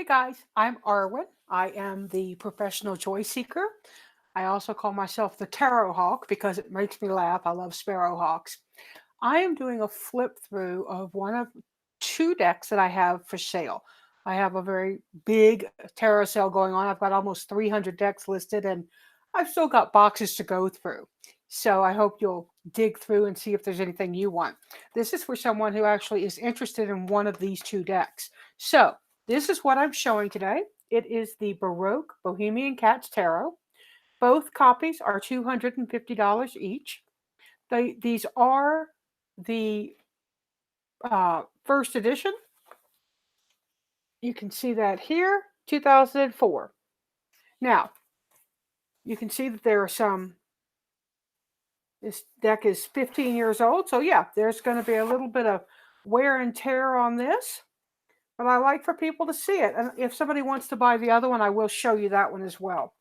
Hey guys, I'm Arwen. I am the professional joy seeker. I also call myself the tarot hawk because it makes me laugh. I love sparrow hawks. I am doing a flip through of one of two decks that I have for sale. I have a very big tarot sale going on. I've got almost 300 decks listed and I've still got boxes to go through. So I hope you'll dig through and see if there's anything you want. This is for someone who actually is interested in one of these two decks. So this is what I'm showing today. It is the Baroque Bohemian Cats Tarot. Both copies are $250 each. These are the first edition. You can see that here, 2004. Now, you can see that there are this deck is 15 years old. So yeah, there's going to be a little bit of wear and tear on this. But I like for people to see it. And if somebody wants to buy the other one, I will show you that one as well.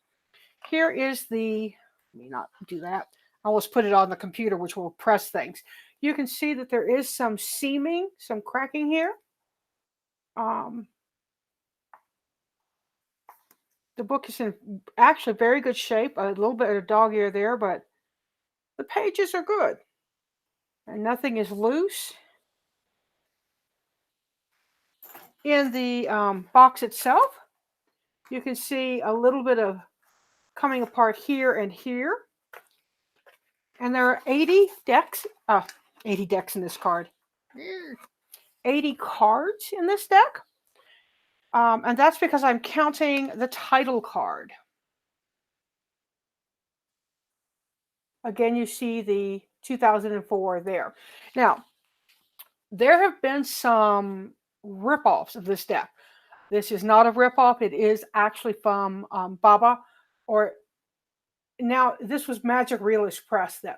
Here is let me not do that. I almost put it on the computer, which will press things. You can see that there is some seaming, some cracking here. The book is in actually very good shape. A little bit of dog ear there, but the pages are good. And nothing is loose. In the box itself, you can see a little bit of coming apart here and here. And there are 80 decks. 80 decks in this card. 80 cards in this deck. And that's because I'm counting the title card. Again, you see the 2004 there. Now, there have been some ripoffs of this deck. This is not a ripoff. It is actually from Baba. Now, this was Magic Realist Press then.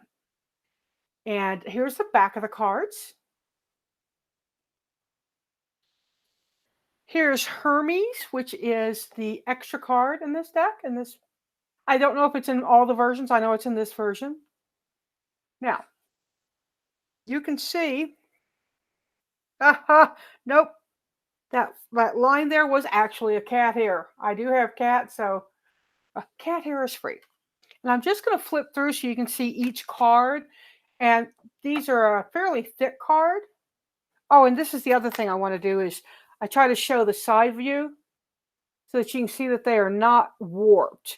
And here's the back of the cards. Here's Hermes, which is the extra card in this deck. I don't know if it's in all the versions. I know it's in this version. Now, you can see, nope, that line there was actually a cat hair. I do have cats, so cat hair is free. And I'm just going to flip through so you can see each card. And these are a fairly thick card. Oh, and this is the other thing I want to do is I try to show the side view so that you can see that they are not warped.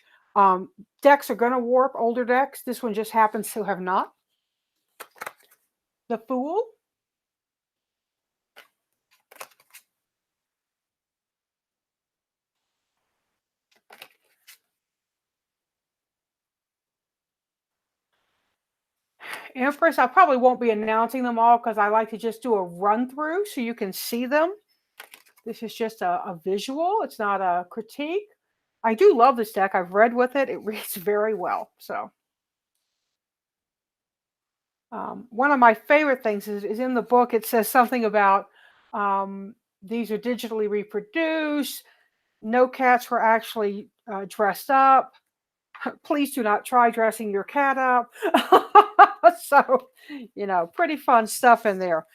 Decks are going to warp, older decks. This one just happens to have not. The Fool. Empress. I probably won't be announcing them all because I like to just do a run through so you can see them. This is just a visual. It's not a critique. I do love this deck. I've read with it. It reads very well. So one of my favorite things is in the book. It says something about these are digitally reproduced. No cats were actually dressed up. Please do not try dressing your cat up. So, pretty fun stuff in there.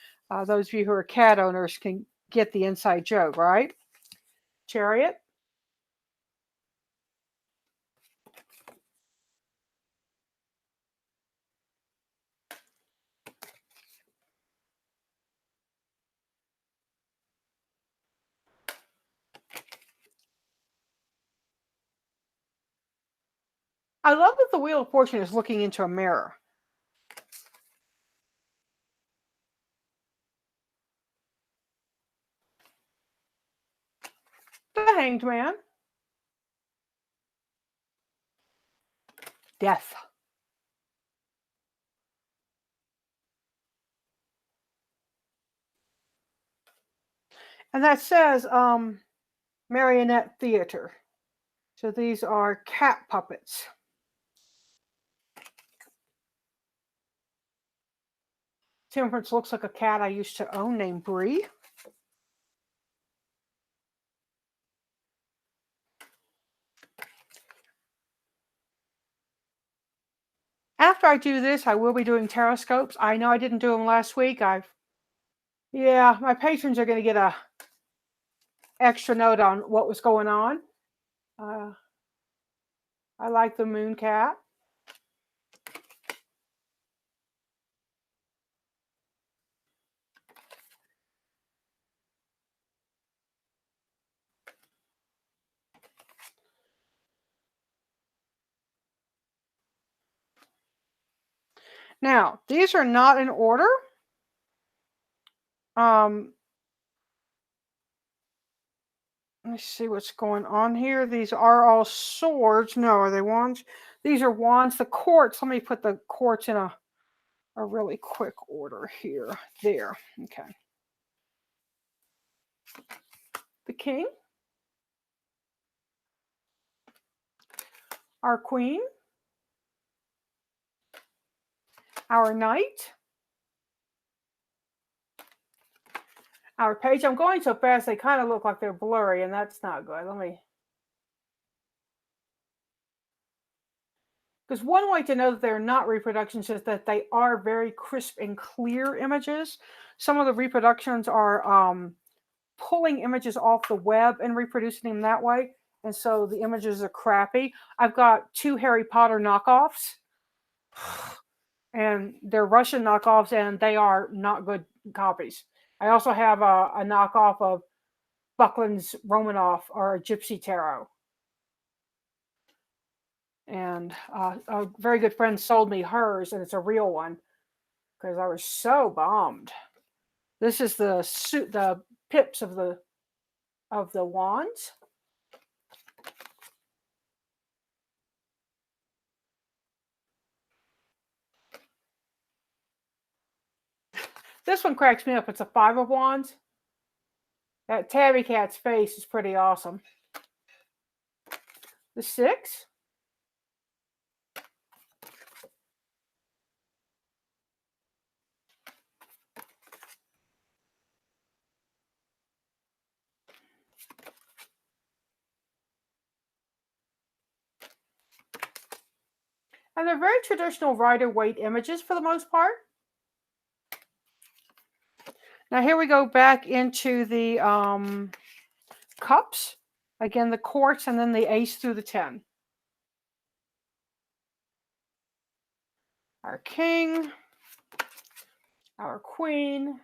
Those of you who are cat owners can get the inside joke, right? Chariot. I love that the Wheel of Fortune is looking into a mirror. The Hanged Man. Death. And that says Marionette Theater. So these are cat puppets. Temperance looks like a cat I used to own named Brie. After I do this, I will be doing tarot scopes. I know I didn't do them last week. Yeah, my patrons are going to get extra note on what was going on. Uh, I like the moon cat. Now, these are not in order. Um, let me see what's going on here. These are all swords. No, are they wands? These are wands. The courts, let me put the courts in a really quick order here. There. Okay. The king, our queen, our knight, our page. I'm going so fast they kind of look like they're blurry, and that's not good. Let me. Because one way to know that they're not reproductions is that they are very crisp and clear images. Some of the reproductions are pulling images off the web and reproducing them that way. And so the images are crappy. I've got 2 Harry Potter knockoffs, and they're Russian knockoffs, and they are not good copies. I also have a knockoff of Buckland's Romanoff or Gypsy Tarot. And a very good friend sold me hers, and it's a real one because I was so bummed. This is the pips of the wands. This one cracks me up. It's a 5 of wands. That tabby cat's face is pretty awesome. The 6. And they're very traditional Rider-Waite images for the most part. Now here we go back into the cups. Again, the courts, and then the ace through the 10. Our king, our queen,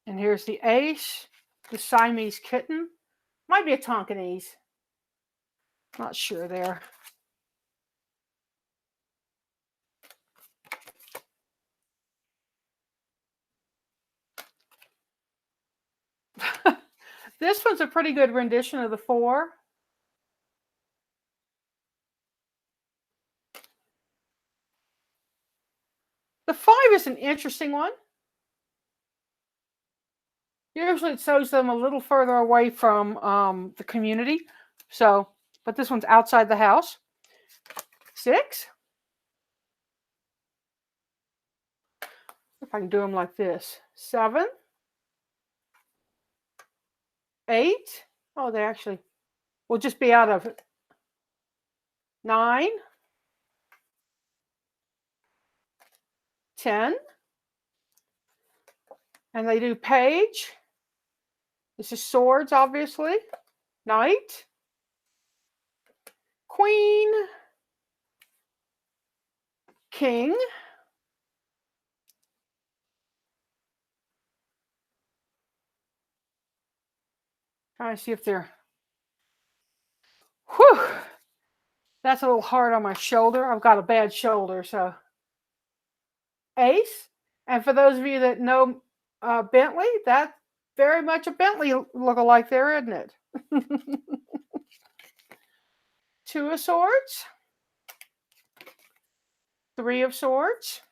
and here's the ace, the Siamese kitten. Might be a Tonkinese. Not sure there. This one's a pretty good rendition of the 4. The 5 is an interesting one. Usually it shows them a little further away from the community. So, but this one's outside the house. 6. If I can do them like this. 7. 8. Oh, they actually will just be out of it. 9. 10. And they do page. This is swords, obviously. Knight. Queen. King. Trying to see if they're... Whew! That's a little hard on my shoulder. I've got a bad shoulder, so... Ace. And for those of you that know Bentley, that's very much a Bentley look-alike there, isn't it? 2 of swords. 3 of swords.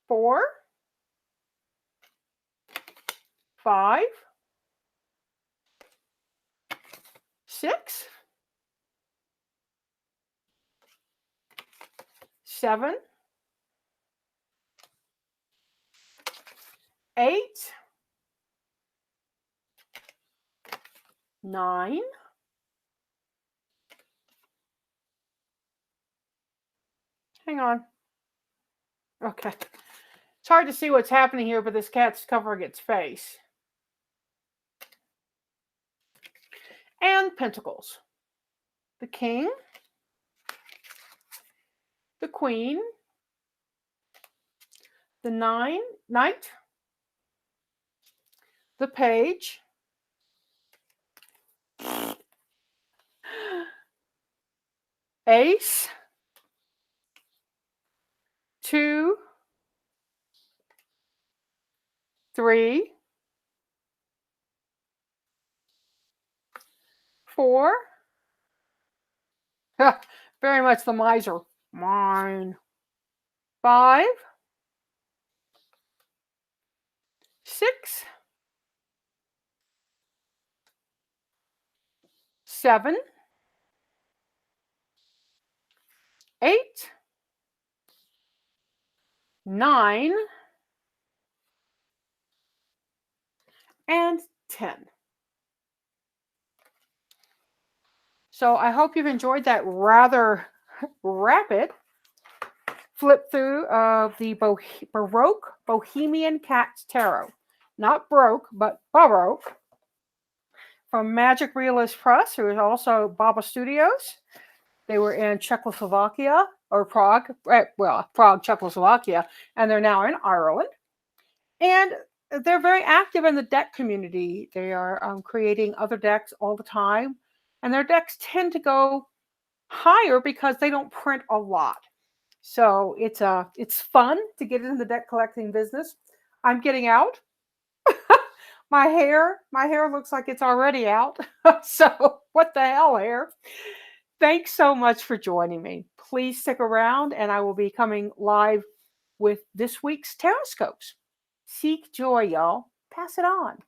4. 5. 6. 7. 8. 9. Hang on. Okay. It's hard to see what's happening here, but this cat's covering its face. And pentacles. The king, the queen, the knight, the page, ace, 2, 3, 4. Very much the miser. Mine. 5, 6, 7, 8, 9, and 10. So I hope you've enjoyed that rather rapid flip through of the Baroque Bohemian Cats Tarot. Not broke, but Baroque. From Magic Realist Press, who is also Baba Studios. They were in Czechoslovakia, or Prague, Prague, Czechoslovakia, and they're now in Ireland. And they're very active in the deck community. They are creating other decks all the time. And their decks tend to go higher because they don't print a lot. So it's fun to get into the deck collecting business. I'm getting out. My hair looks like it's already out. So what the hell, hair? Thanks so much for joining me. Please stick around, and I will be coming live with this week's Taroscopes. Seek joy, y'all. Pass it on.